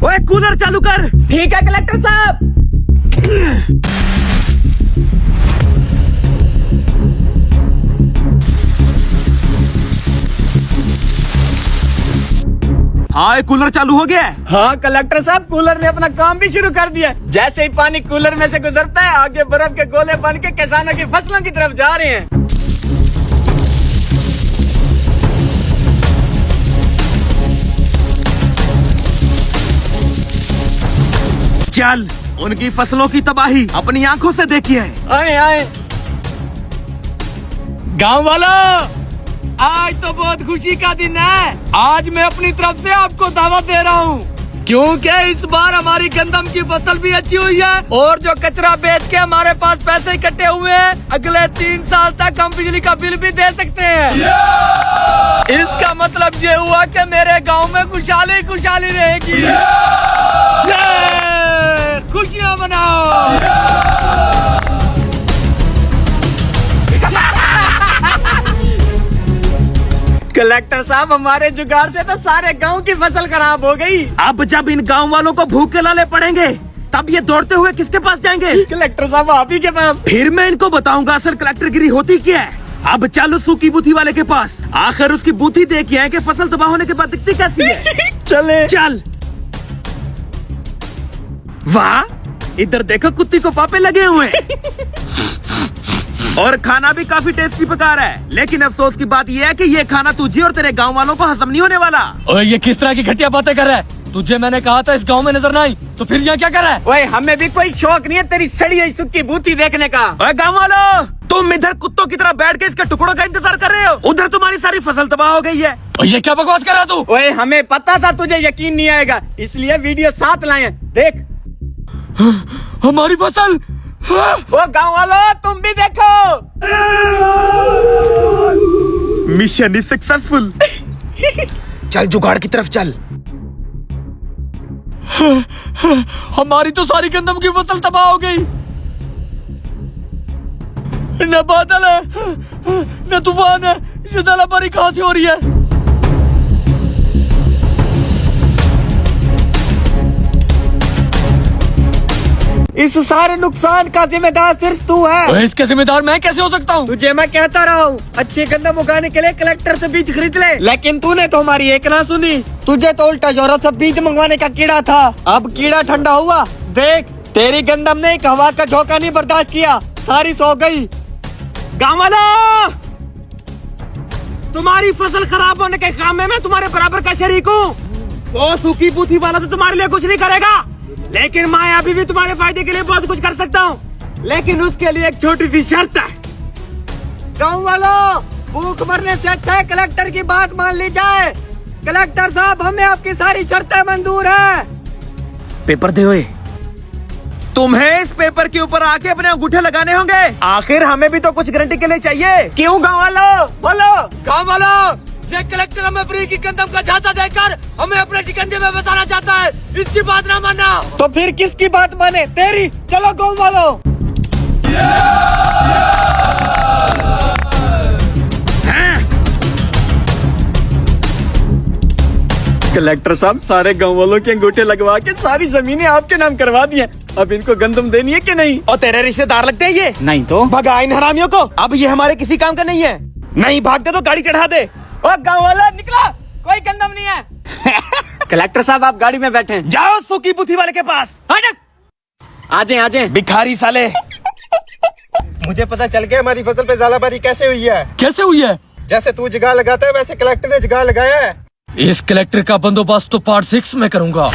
ओए कूलर चालू कर। ठीक है कलेक्टर साहब। हाँ कूलर चालू हो गया है। हाँ कलेक्टर साहब, कूलर ने अपना काम भी शुरू कर दिया है। जैसे ही पानी कूलर में से गुजरता है, आगे बर्फ के गोले बन के किसानों की फसलों की तरफ जा रहे हैं। चल उनकी फसलों की तबाही अपनी आंखों से देखी है। आए आए। गांव वालों, आज तो बहुत खुशी का दिन है। आज मैं अपनी तरफ से आपको दावत दे रहा हूँ, क्योंकि इस बार हमारी गंदम की फसल भी अच्छी हुई है और जो कचरा बेच के हमारे पास पैसे इकट्ठे हुए हैं, अगले 3 साल तक हम बिजली का बिल भी दे सकते हैं। इसका मतलब ये हुआ कि मेरे गांव में खुशहाली खुशहाली रहेगी। खुशियाँ मनाओ। कलेक्टर साहब, हमारे जुगाड़ से तो सारे गांव की फसल खराब हो गई। अब जब इन गांव वालों को भूख के लाले पड़ेंगे, तब ये दौड़ते हुए किसके पास जाएंगे? कलेक्टर साहब, आप ही के पास। फिर मैं इनको बताऊंगा असल कलेक्टरगिरी होती क्या है। अब चलो सूखी बूथी वाले के पास, आखिर उसकी बूथी देखी है कि फसल तबाह होने के बाद दिखती कैसी है। चले। चल। वाह, इधर देखो कुत्ती को पापे लगे हुए और खाना भी काफी टेस्टी पका रहा है। लेकिन अफसोस की बात यह है कि ये खाना तुझे और तेरे गांव वालों को हजम नहीं होने वाला। ओए, ये किस तरह की घटिया बातें कर रहा है? तुझे मैंने कहा था इस गांव में नजर ना आई, तो फिर यहाँ क्या कर रहा है? ओए, हमें भी कोई शौक नहीं है तेरी सड़ी हुई सूखी बूथी देखने का। ओए गांव वालों, तुम इधर कुत्तों की तरह बैठ के इसके टुकड़ों का इंतजार कर रहे हो। उधर तुम्हारी सारी फसल तबाह हो गई है। और ये क्या बकवास कर रहा है तू? ओए, हमें पता था तुझे यकीन नहीं आएगा, इसलिए वीडियो साथ लाए हैं। देख। हमारी फसल। वो गांव वालों, तुम भी देखो। Mission is successful. चल जुगाड़ की तरफ चल। हमारी तो सारी गंदम की फसल तबाह हो गई। न बादल है, न तूफान है, ये ज़्यादा बारिश कहाँ से हो रही है? इस सारे नुकसान का जिम्मेदार सिर्फ तू है। तो इसके जिम्मेदार मैं कैसे हो सकता हूँ? तुझे मैं कहता रहा हूँ, अच्छी गंदम उगाने के लिए कलेक्टर से बीज खरीद ले, लेकिन तूने तो हमारी एक ना सुनी। तुझे तो उल्टा जोरा से बीज मंगवाने का कीड़ा था। अब कीड़ा ठंडा हुआ। देख, तेरी गंदम ने एक हवा का झोंका नहीं बर्दाश्त किया, सारी सो गई। गांव वालों, तुम्हारी फसल खराब होने के काम में मैं तुम्हारे बराबर का शरीक हूँ। वो सूखी बूथी वाला तो तुम्हारे लिए कुछ नहीं करेगा, लेकिन मैं अभी भी तुम्हारे फायदे के लिए बहुत कुछ कर सकता हूँ। लेकिन उसके लिए एक छोटी सी शर्त है। गाँव वालों, भूख मरने से अच्छा है कलेक्टर की बात मान ली जाए। कलेक्टर साहब, हमें आपकी सारी शर्तें मंजूर है। पेपर दे ओए। तुम्हें इस पेपर के ऊपर आके अपने अंगूठे लगाने होंगे। आखिर हमें भी तो कुछ गारंटी के लिए चाहिए। क्यों गाँव वालों, बोलो। गाँव वालों, ये कलेक्टर हमें फ्री की गंदम का झांसा देकर हमें अपने शिकंजे में बसाना चाहता है। इसकी बात ना मानना। तो फिर किसकी बात माने? तेरी। चलो गाँव वालों। कलेक्टर साहब, सारे गाँव वालों के अंगूठे लगवा के सारी जमीनें आपके नाम करवा दी हैं। अब इनको गंदम देनी है कि नहीं? और तेरे रिश्तेदार लगते हैं ये? नहीं तो भगा इन हरामियों को। अब ये हमारे किसी काम का नहीं है। नहीं भागते तो गाड़ी चढ़ा दे। ओ गाँव वाला, निकला, कोई गंदम नहीं है। कलेक्टर साहब, आप गाड़ी में बैठे हैं। जाओ सूखी बूथी वाले के पास। आ जाए। भिखारी साले। मुझे पता चल गया हमारी फसल पे ज़ालाबारी कैसे हुई है। कैसे हुई है? जैसे तू जुगाड़ लगाता है, वैसे कलेक्टर ने जुगाड़ लगाया है। इस कलेक्टर का बंदोबस्त तो पार्ट 6 में करूंगा।